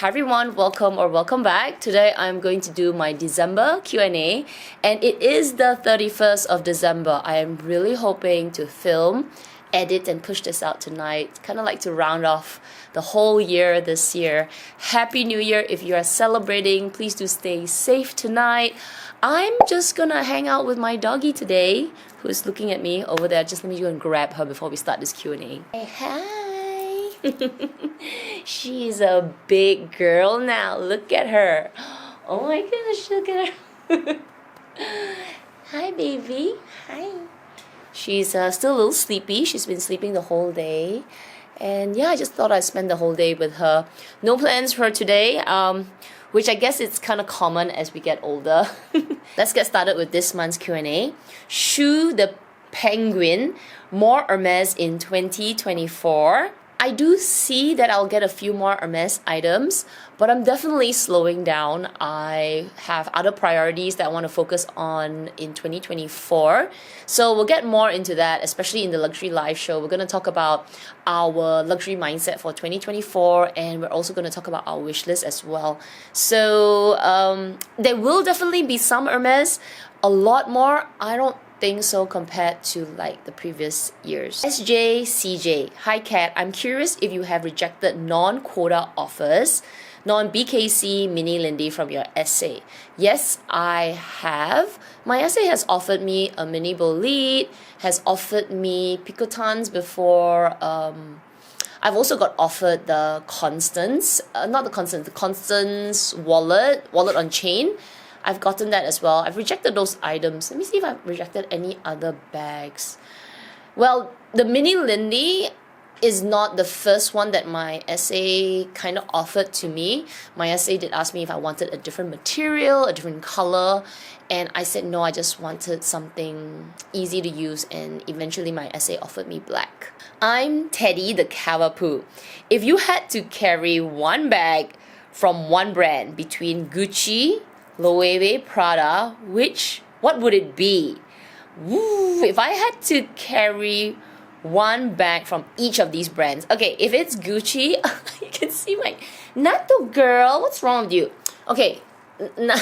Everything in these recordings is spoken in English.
Hi everyone, welcome back. Today I'm going to do my December Q&A and it is the 31st of December. I am really hoping to film, edit and push this out tonight. Kind of like to round off the whole year this year. Happy New Year. If you are celebrating, please do stay safe tonight. I'm just gonna hang out with my doggy today, who's looking at me over there. Just let me go and grab her before we start this Q&A. Hey, hi. She's a big girl now. Look at her. Oh my gosh, look at her. Hi, baby. Hi. She's still a little sleepy. She's been sleeping the whole day. And yeah, I just thought I'd spend the whole day with her. No plans for today, which I guess it's kind of common as we get older. Let's get started with this month's Q&A. Shoe the Penguin, more Hermès in 2024. I do see that I'll get a few more Hermès items, but I'm definitely slowing down. I have other priorities that I want to focus on in 2024. So we'll get more into that, especially in the Luxury Live show. We're going to talk about our luxury mindset for 2024, and we're also going to talk about our wish list as well. So there will definitely be some Hermès, a lot more. I don't think so compared to like the previous years. SJCJ, hi Kat, I'm curious if you have rejected non-quota offers, non-BKC Mini Lindy from your essay. Yes, I have. My essay has offered me a mini bolide, has offered me picotons before. I've also got offered the Constance, the Constance wallet on chain. I've gotten that as well. I've rejected those items. Let me see if I've rejected any other bags. Well, the Mini Lindy is not the first one that my essay kind of offered to me. My essay did ask me if I wanted a different material, a different color, and I said no, I just wanted something easy to use, and eventually my essay offered me black. I'm Teddy the Cavapoo. If you had to carry one bag from one brand between Gucci, Loewe, Prada, what would it be? Woo, if I had to carry one bag from each of these brands. Okay, if it's Gucci, you can see my Nato girl. What's wrong with you? Okay, I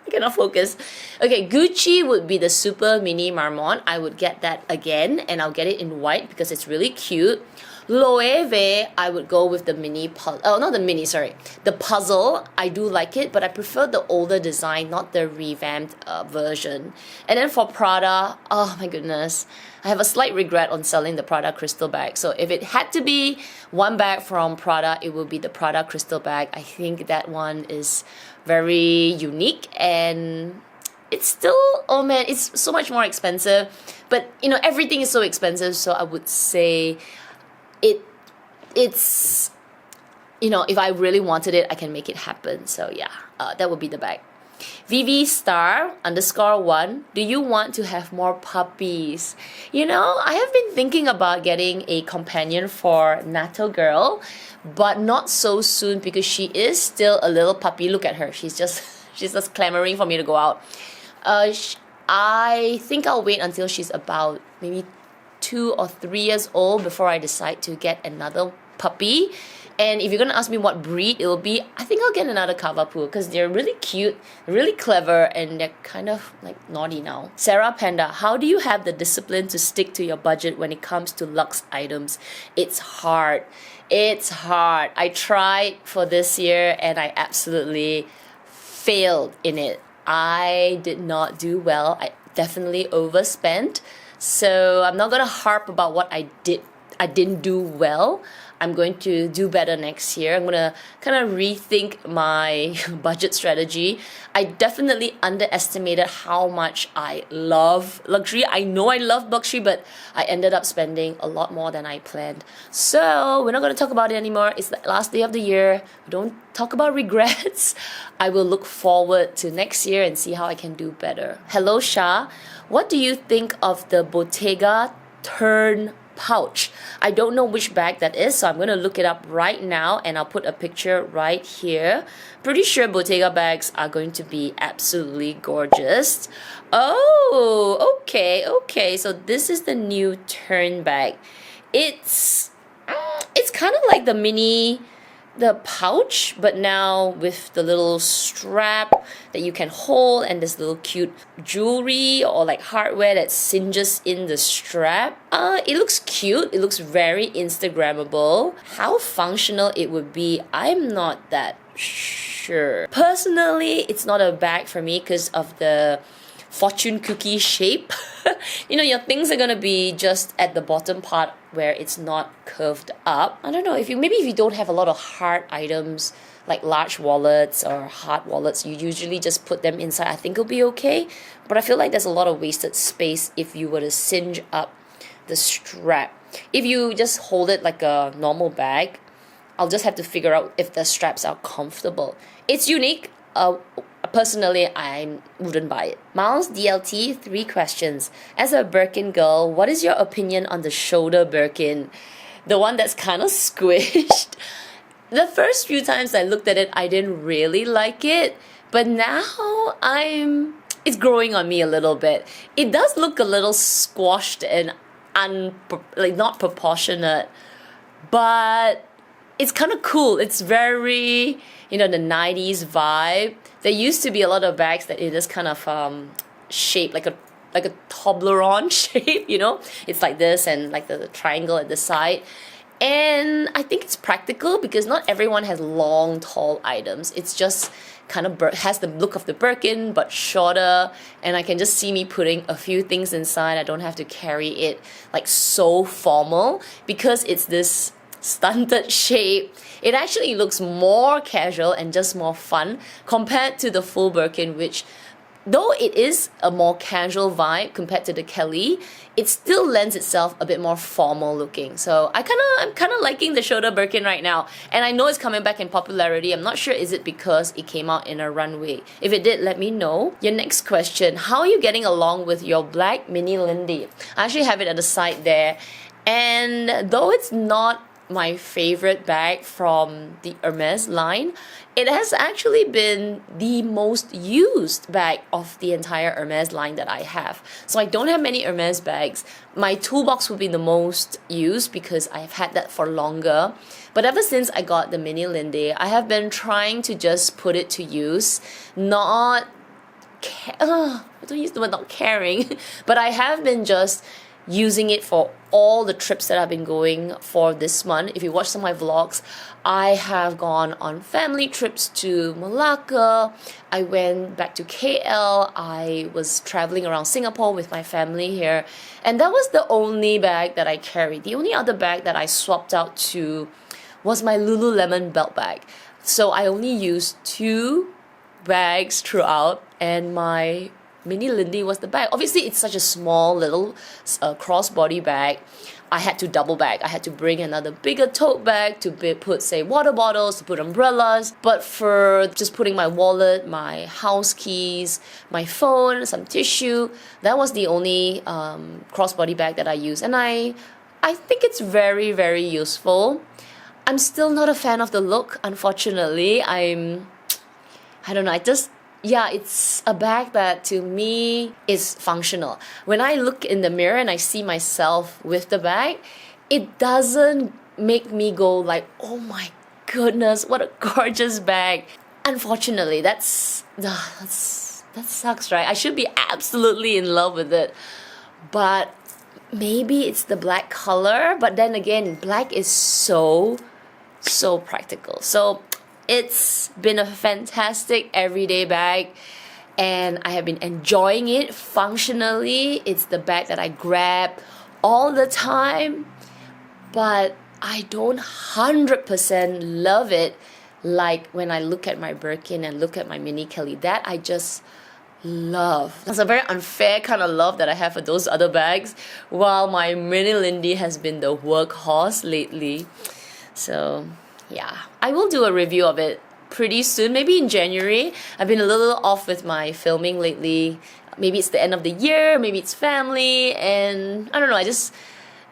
cannot focus. Okay, Gucci would be the Super Mini Marmont. I would get that again, and I'll get it in white because it's really cute. Loewe, I would go with the mini puzzle. Oh, not the mini, sorry. The puzzle, I do like it, but I prefer the older design, not the revamped version. And then for Prada, oh my goodness, I have a slight regret on selling the Prada crystal bag. So if it had to be one bag from Prada, it would be the Prada crystal bag. I think that one is very unique, and it's still, oh man, it's so much more expensive. But you know, everything is so expensive, so I would say it's, you know, if I really wanted it, I can make it happen. So yeah, that would be the bag. VV star _1, do you want to have more puppies? You know, I have been thinking about getting a companion for Nato girl, but not so soon because she is still a little puppy. Look at her, she's just clamoring for me to go out. I think I'll wait until she's about maybe 2 or 3 years old before I decide to get another puppy. And if you're gonna ask me what breed it will be, I think I'll get another Cavapoo because they're really cute, really clever, and they're kind of like naughty now. Sarah Panda, how do you have the discipline to stick to your budget when it comes to luxe items? It's hard. It's hard. I tried for this year and I absolutely failed in it. I did not do well. I definitely overspent. So I'm not gonna harp about what I didn't do well. I'm going to do better next year. I'm gonna kind of rethink my budget strategy. I definitely underestimated how much I love luxury. I know I love luxury, but I ended up spending a lot more than I planned. So we're not gonna talk about it anymore. It's the last day of the year. We don't talk about regrets. I will look forward to next year and see how I can do better. Hello Shah, what do you think of the Bottega turn pouch? I don't know which bag that is, so I'm going to look it up right now and I'll put a picture right here. Pretty sure Bottega bags are going to be absolutely gorgeous. Oh, okay. So this is the new turn bag. It's kind of like the mini the pouch, but now with the little strap that you can hold and this little cute jewelry or like hardware that cinches in the strap. It looks cute. It looks very Instagrammable. How functional it would be, I'm not that sure. Personally, it's not a bag for me because of the fortune cookie shape. You know, your things are gonna be just at the bottom part where it's not curved up. I don't know, if you don't have a lot of hard items like large wallets or hard wallets, you usually just put them inside. I think it'll be okay, but I feel like there's a lot of wasted space if you were to cinch up the strap. If you just hold it like a normal bag, I'll just have to figure out if the straps are comfortable. It's unique. Personally, I wouldn't buy it. Miles DLT, 3 questions. As a Birkin girl, what is your opinion on the shoulder Birkin? The one that's kind of squished. The first few times I looked at it, I didn't really like it. But now it's growing on me a little bit. It does look a little squashed and not proportionate. But it's kind of cool. It's very, the 90s vibe. There used to be a lot of bags that it is kind of shaped like a Toblerone shape, It's like this and like the triangle at the side. And I think it's practical because not everyone has long, tall items. It's just kind of has the look of the Birkin but shorter, and I can just see me putting a few things inside. I don't have to carry it like so formal because it's this stunted shape. It actually looks more casual and just more fun compared to the full Birkin, which though it is a more casual vibe compared to the Kelly, it still lends itself a bit more formal looking. So I'm kind of liking the shoulder Birkin right now, and I know it's coming back in popularity. I'm not sure, is it because it came out in a runway? If it did, let me know. Your next question, how are you getting along with your black Mini Lindy? I actually have it at the side there, and though it's not my favorite bag from the Hermès line, it has actually been the most used bag of the entire Hermès line that I have. So I don't have many Hermès bags. My toolbox would be the most used because I've had that for longer. But ever since I got the Mini Lindy, I have been trying to just put it to use, I don't use the word not caring, but I have been just using it for all the trips that I've been going for this month. If you watch some of my vlogs, I have gone on family trips to Malacca. I went back to KL. I was traveling around Singapore with my family here. And that was the only bag that I carried. The only other bag that I swapped out to was my Lululemon belt bag. So I only used 2 bags throughout, and my Mini Lindy was the bag. Obviously, it's such a small little crossbody bag. I had to double bag. I had to bring another bigger tote bag to put, say, water bottles, to put umbrellas. But for just putting my wallet, my house keys, my phone, some tissue, that was the only crossbody bag that I used. And I think it's very, very useful. I'm still not a fan of the look, unfortunately. I don't know, it's a bag that to me is functional. When I look in the mirror and I see myself with the bag, it doesn't make me go like, oh my goodness, what a gorgeous bag. Unfortunately, that sucks, right? I should be absolutely in love with it. But maybe it's the black color, but then again, black is so practical. So it's been a fantastic everyday bag, and I have been enjoying it functionally. It's the bag that I grab all the time, but I don't 100% love it like when I look at my Birkin and look at my Mini Kelly. That I just love. That's a very unfair kind of love that I have for those other bags, while my Mini Lindy has been the workhorse lately. So yeah, I will do a review of it pretty soon, maybe in January. I've been a little off with my filming lately. Maybe it's the end of the year, maybe it's family, and I don't know,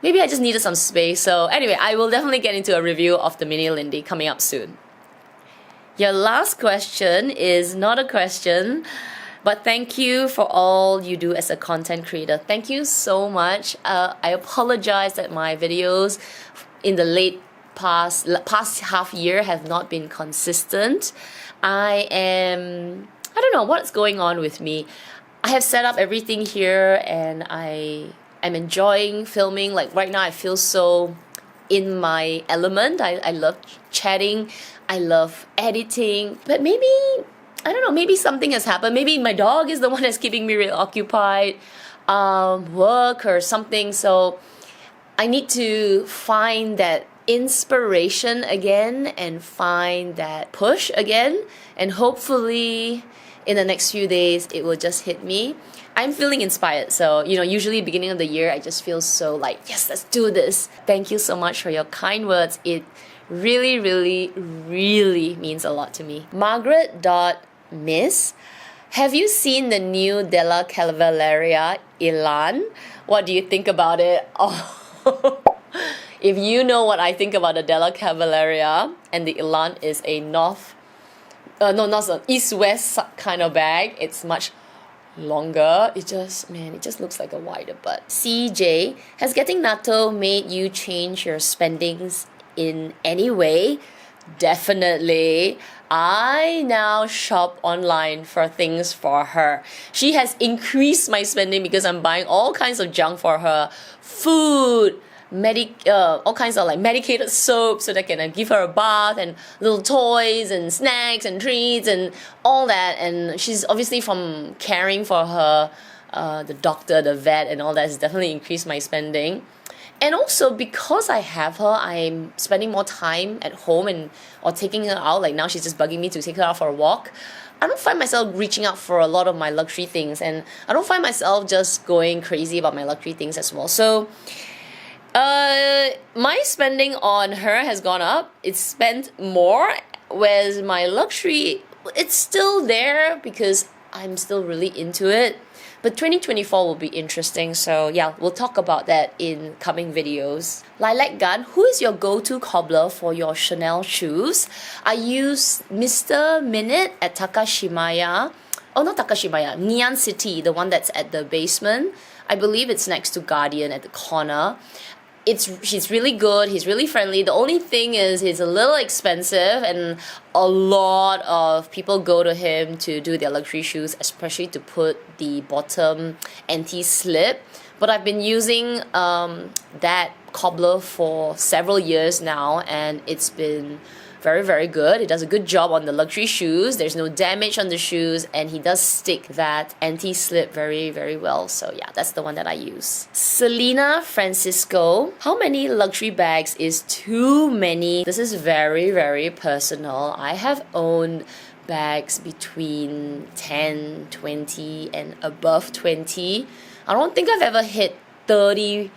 maybe I just needed some space. So anyway, I will definitely get into a review of the Mini Lindy coming up soon. Your last question is not a question, but thank you for all you do as a content creator. Thank you so much. I apologize that my videos in the late past half year have not been consistent. I don't know what's going on with me. I have set up everything here and I'm enjoying filming. Like right now I feel so in my element. I love chatting, I love editing, but maybe, I don't know, maybe something has happened. Maybe my dog is the one that's keeping me really occupied, work or something. So I need to find that inspiration again and find that push again, and hopefully in the next few days it will just hit me. I'm feeling inspired, so usually beginning of the year I just feel so like, yes, let's do this. Thank you so much for your kind words. It really, really, really means a lot to me. Margaret.Miss, have you seen the new Della Cavalleria Elan? What do you think about it? Oh, if you know what I think about the Della Cavalleria, and the Elan is a east-west kind of bag. It's much longer. It just looks like a wider butt. CJ, has getting natto made you change your spendings in any way? Definitely. I now shop online for things for her. She has increased my spending because I'm buying all kinds of junk for her. Food, all kinds of like medicated soap so that I can give her a bath, and little toys and snacks and treats and all that. And she's obviously, from caring for her, the doctor, the vet and all that has definitely increased my spending. And also because I have her, I'm spending more time at home or taking her out. Like now she's just bugging me to take her out for a walk. I don't find myself reaching out for a lot of my luxury things, and I don't find myself just going crazy about my luxury things as well. So my spending on her has gone up. It's spent more, whereas my luxury, it's still there because I'm still really into it. But 2024 will be interesting, so yeah, we'll talk about that in coming videos. Lilac Gun, who is your go-to cobbler for your Chanel shoes? I use Mr. Minute at Takashimaya. Oh, not Takashimaya, Neon City, the one that's at the basement. I believe it's next to Guardian at the corner. He's really good, he's really friendly. The only thing is he's a little expensive, and a lot of people go to him to do their luxury shoes, especially to put the bottom anti-slip. But I've been using that cobbler for several years now, and it's been very, very good. It does a good job on the luxury shoes. There's no damage on the shoes, and he does stick that anti-slip very, very well. So yeah, that's the one that I use. Selena Francisco, how many luxury bags is too many? This is very, very personal. I have owned bags between 10, 20 and above 20. I don't think I've ever hit 30.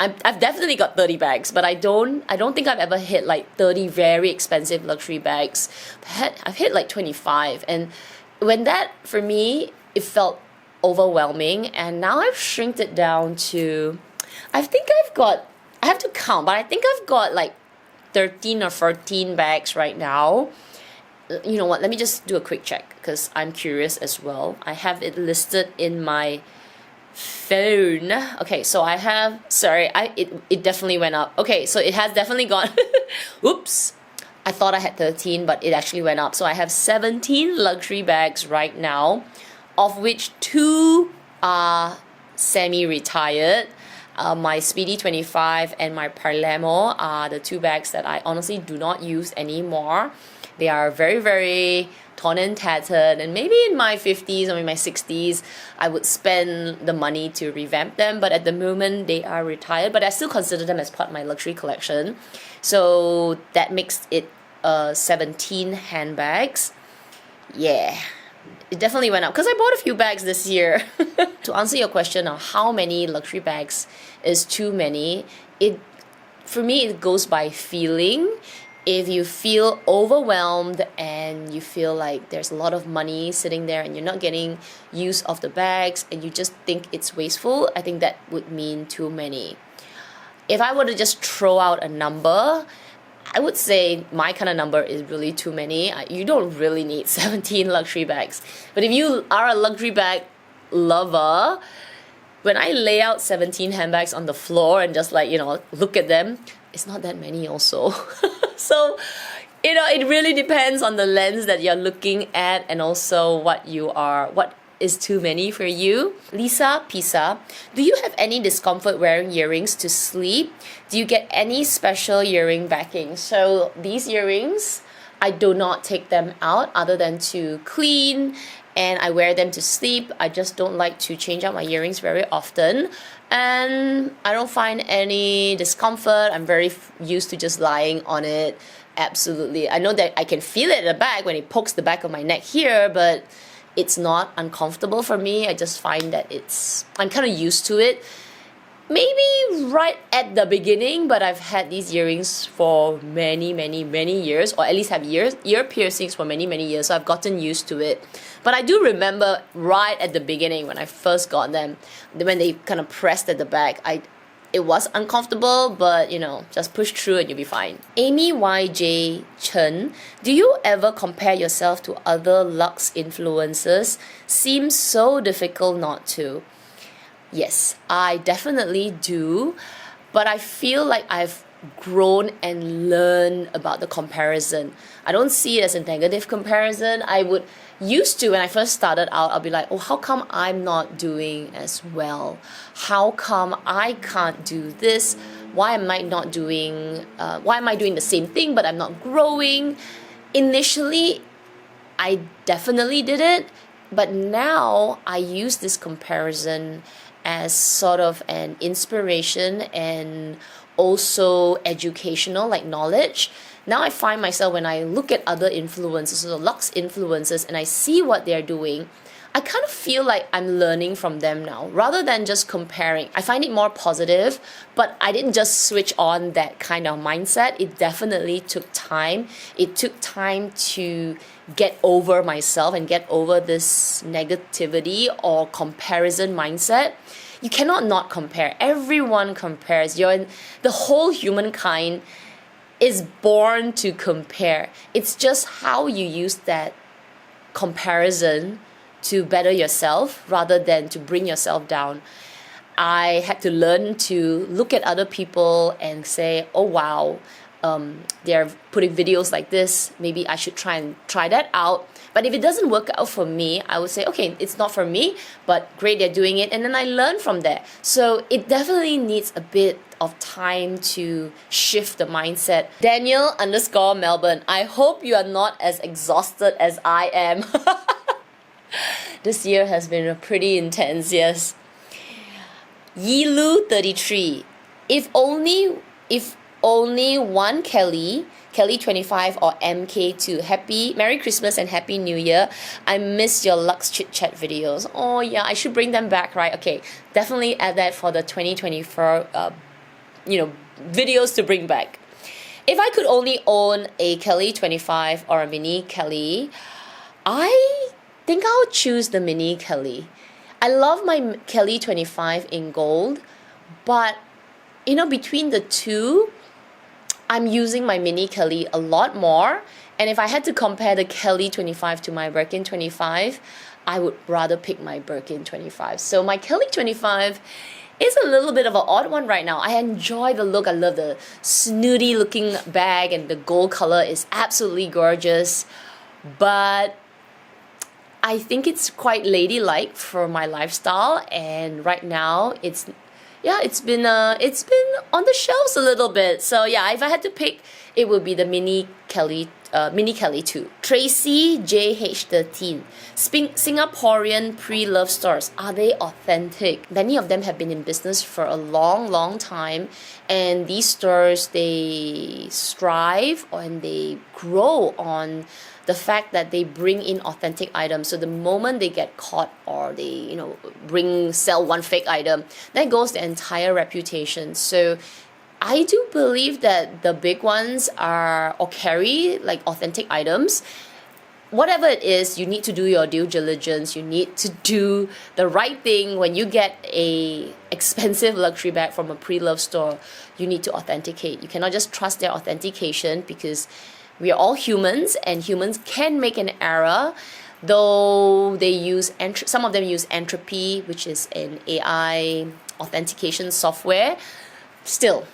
I've definitely got 30 bags, but I don't think I've ever hit like 30 very expensive luxury bags. I've hit like 25, and when that, for me, it felt overwhelming, and now I've shrinked it down to, I have to count, but I think I've got like 13 or 14 bags right now. You know what, let me just do a quick check because I'm curious as well. I have it listed in my phone. Okay, so I have, it definitely went up. Okay, so it has definitely gone oops, I thought I had 13, but it actually went up. So I have 17 luxury bags right now, of which 2 are semi-retired. My Speedy 25 and my Palermo are the 2 bags that I honestly do not use anymore. They are very, very torn and tattered, and maybe in my 50s or in my 60s I would spend the money to revamp them, but at the moment they are retired, but I still consider them as part of my luxury collection. So that makes it 17 handbags. Yeah, it definitely went up because I bought a few bags this year. To answer your question on how many luxury bags is too many, for me it goes by feeling. If you feel overwhelmed and you feel like there's a lot of money sitting there and you're not getting use of the bags and you just think it's wasteful, I think that would mean too many. If I were to just throw out a number, I would say my kind of number is really too many. You don't really need 17 luxury bags. But if you are a luxury bag lover, when I lay out 17 handbags on the floor and just like, look at them, it's not that many also. So, it really depends on the lens that you're looking at and also what is too many for you. Lisa Pisa, do you have any discomfort wearing earrings to sleep? Do you get any special earring backing? So these earrings, I do not take them out other than to clean, and I wear them to sleep. I just don't like to change out my earrings very often, and I don't find any discomfort. I'm very used to just lying on it. Absolutely. I know that I can feel it at the back when it pokes the back of my neck here, but it's not uncomfortable for me. I just find that I'm kind of used to it. Maybe right at the beginning, but I've had these earrings for many, many, many years, or at least have ear piercings for many, many years, so I've gotten used to it. But I do remember right at the beginning when I first got them, when they kind of pressed at the back, it was uncomfortable, but just push through and you'll be fine. Amy YJ Chen, do you ever compare yourself to other luxe influencers? Seems so difficult not to. Yes, I definitely do, but I feel like I've grown and learned about the comparison. I don't see it as a negative comparison. I would used to, when I first started out, I'll be like, oh, how come I'm not doing as well? How come I can't do this? Why am I doing the same thing but I'm not growing? Initially, I definitely did it, but now I use this comparison as sort of an inspiration and also educational, like knowledge. Now I find myself, when I look at other influencers, or luxe influencers, and I see what they're doing, I kind of feel like I'm learning from them now, rather than just comparing. I find it more positive, but I didn't just switch on that kind of mindset. It definitely took time. It took time to get over myself and get over this negativity or comparison mindset. You cannot not compare. Everyone compares. The whole humankind is born to compare. It's just how you use that comparison to better yourself rather than to bring yourself down. I had to learn to look at other people and say, oh wow, they're putting videos like this, maybe I should try that out. But if it doesn't work out for me, I would say, okay, it's not for me, but great, they're doing it, and then I learn from there. So it definitely needs a bit of time to shift the mindset. Daniel_Melbourne, I hope you are not as exhausted as I am. This year has been pretty intense, yes. Yilu33, if only one Kelly 25 or MK2, Merry Christmas and Happy New Year. I miss your Lux Chit Chat videos. Oh yeah, I should bring them back, right? Okay, definitely add that for the 2024 videos to bring back. If I could only own a Kelly 25 or a Mini Kelly, I think I'll choose the Mini Kelly. I love my Kelly 25 in gold, but between the two, I'm using my Mini Kelly a lot more. And if I had to compare the Kelly 25 to my Birkin 25, I would rather pick my Birkin 25. So my Kelly 25 is a little bit of an odd one right now. I enjoy the look. I love the snooty looking bag, and the gold color is absolutely gorgeous. But I think it's quite ladylike for my lifestyle, and right now it's been on the shelves a little bit. So yeah, if I had to pick, it would be the Mini Kelly 2. Tracy JH13, Singaporean pre-love stores, are they authentic? Many of them have been in business for a long, long time, and these stores, they strive and they grow on the fact that they bring in authentic items. So the moment they get caught or they sell one fake item, that goes the entire reputation. So I do believe that the big ones carry like authentic items. Whatever it is, you need to do your due diligence. You need to do the right thing. When you get a expensive luxury bag from a pre-love store, you need to authenticate. You cannot just trust their authentication, because we are all humans and humans can make an error. Though they use some of them use Entropy, which is an AI authentication software. Still,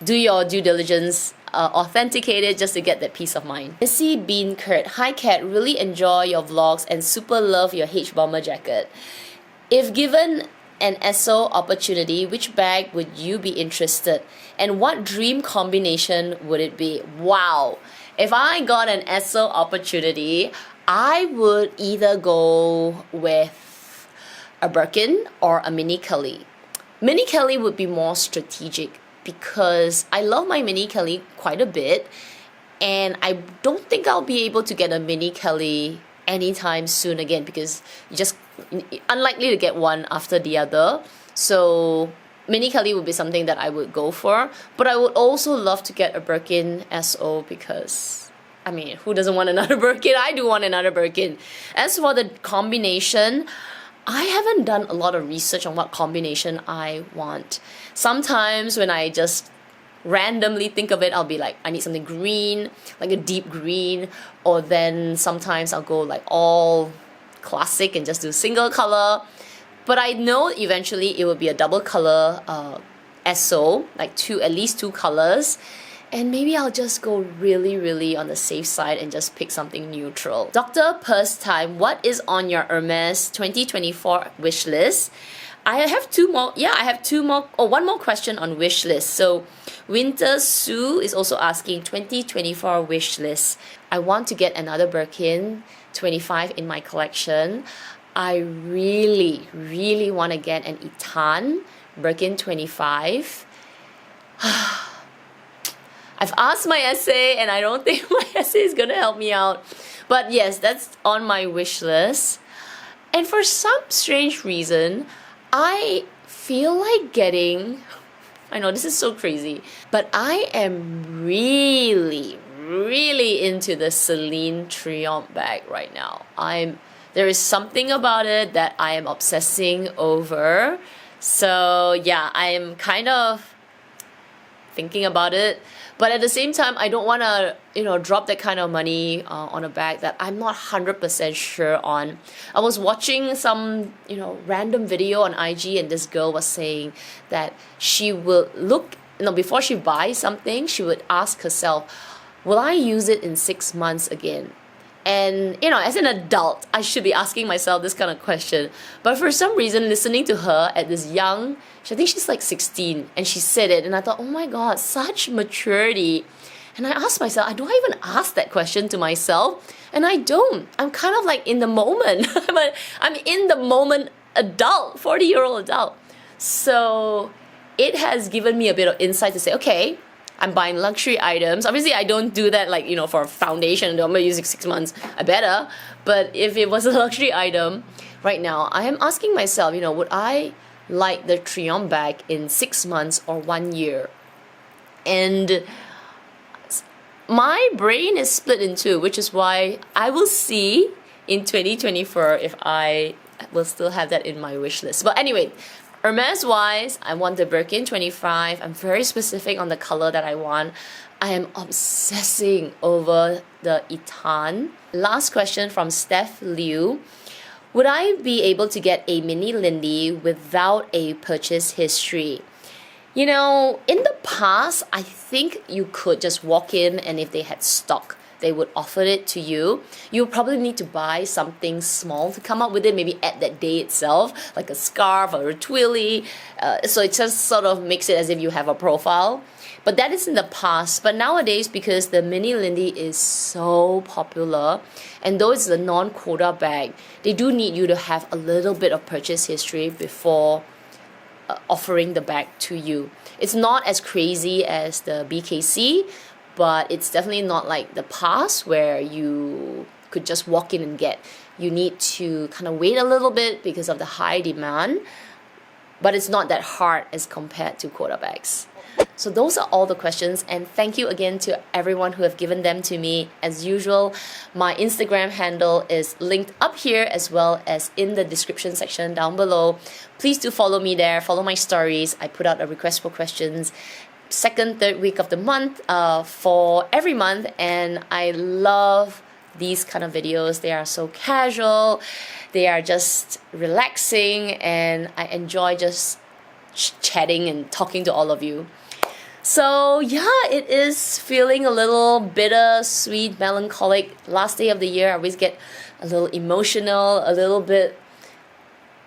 do your due diligence, authenticate it just to get that peace of mind. Missy Bean Kurt, hi Kat, really enjoy your vlogs and super love your H bomber jacket. If given an SO opportunity, which bag would you be interested? And what dream combination would it be? Wow! If I got an SO opportunity, I would either go with a Birkin or a Mini Kelly. Mini Kelly would be more strategic because I love my Mini Kelly quite a bit, and I don't think I'll be able to get a Mini Kelly anytime soon again because you just unlikely to get one after the other. So Mini Kelly would be something that I would go for, but I would also love to get a Birkin SO because I mean, who doesn't want another Birkin? I do want another Birkin. As for the combination, I haven't done a lot of research on what combination I want. Sometimes when I just randomly think of it, I'll be like, I need something green, like a deep green, or then sometimes I'll go like all classic and just do single color. But I know eventually it will be a double color SO, like at least two colors. And maybe I'll just go really on the safe side and just pick something neutral. Dr. Purse Time, what is on your Hermès 2024 wish list? I have two more. Yeah, I have two more. Oh, one more question on wish list. So Winter Sue is also asking 2024 wish list. I want to get another Birkin 25 in my collection. I really want to get an Itan Birkin 25. I've asked my essay and I don't think my essay is gonna help me out. But yes, that's on my wish list. And for some strange reason, I feel like getting, I know this is so crazy, but I am really into the Celine Triomphe bag right now. There is something about it that I am obsessing over. So yeah, I am kind of thinking about it. But at the same time, I don't want to, drop that kind of money on a bag that I'm not 100% sure on. I was watching some, random video on IG, and this girl was saying that she will before she buys something, she would ask herself, will I use it in 6 months again? And, as an adult, I should be asking myself this kind of question. But for some reason, listening to her at this young, I think she's like 16, and she said it, and I thought, oh my God, such maturity. And I asked myself, do I even ask that question to myself? And I don't. I'm kind of like in the moment. I'm in the moment adult, 40-year-old adult. So it has given me a bit of insight to say, okay, I'm buying luxury items. Obviously, I don't do that like, for a foundation. I'm going to use it 6 months. I better. But if it was a luxury item, right now, I am asking myself, would I like the Triomphe bag in 6 months or 1 year? And my brain is split in two, which is why I will see in 2024 if I will still have that in my wish list. But anyway, Hermès wise, I want the Birkin 25. I'm very specific on the color that I want. I am obsessing over the Itan. Last question from Steph Liu. Would I be able to get a Mini Lindy without a purchase history? In the past, I think you could just walk in, and if they had stock, they would offer it to you. You probably need to buy something small to come up with it, maybe at that day itself, like a scarf or a twilly. So it just sort of makes it as if you have a profile. But that is in the past. But nowadays, because the Mini Lindy is so popular, and though it's a non-quota bag, they do need you to have a little bit of purchase history before offering the bag to you. It's not as crazy as the BKC, but it's definitely not like the past where you could just walk in and get. You need to kind of wait a little bit because of the high demand, but it's not that hard as compared to quota bags. So those are all the questions, and thank you again to everyone who have given them to me. As usual, my Instagram handle is linked up here as well as in the description section down below. Please do follow me there, follow my stories. I put out a request for questions second, third week of the month for every month, and I love these kind of videos. They are so casual, they are just relaxing, and I enjoy just chatting and talking to all of you. So yeah, it is feeling a little bitter, sweet, melancholic. Last day of the year, I always get a little emotional, a little bit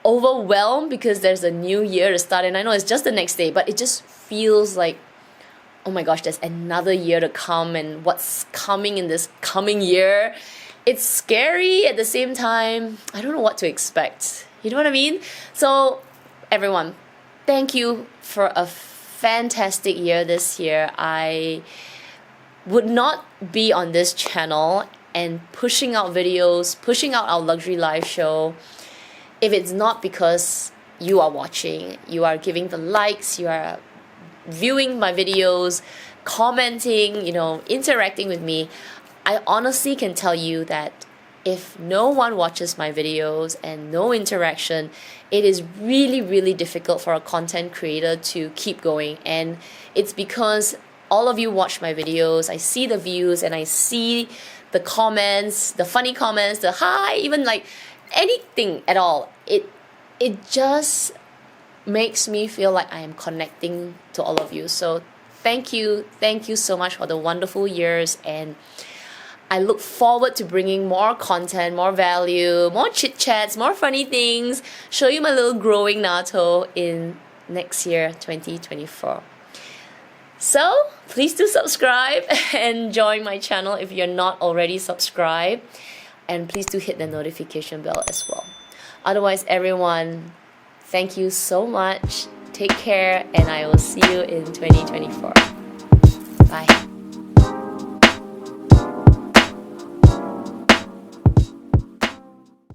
overwhelmed because there's a new year to start, and I know it's just the next day, but it just feels like, oh my gosh, there's another year to come, and what's coming in this coming year. It's scary at the same time. I don't know what to expect. You know what I mean? So everyone, thank you for a fantastic year this year. I would not be on this channel and pushing out videos, pushing out our luxury live show, if it's not because you are watching, you are giving the likes, you are viewing my videos, commenting, you know, interacting with me. I honestly can tell you that if no one watches my videos and no interaction, it is really, really difficult for a content creator to keep going. And it's because all of you watch my videos, I see the views, and I see the comments, the funny comments, the hi, even like anything at all. It just makes me feel like I am connecting to all of you. So thank you so much for the wonderful years, and I look forward to bringing more content, more value, more chit chats, more funny things, show you my little growing Nato in next year, 2024. So please do subscribe and join my channel if you're not already subscribed, and please do hit the notification bell as well. Otherwise, everyone, thank you so much. Take care, and I will see you in 2024. Bye.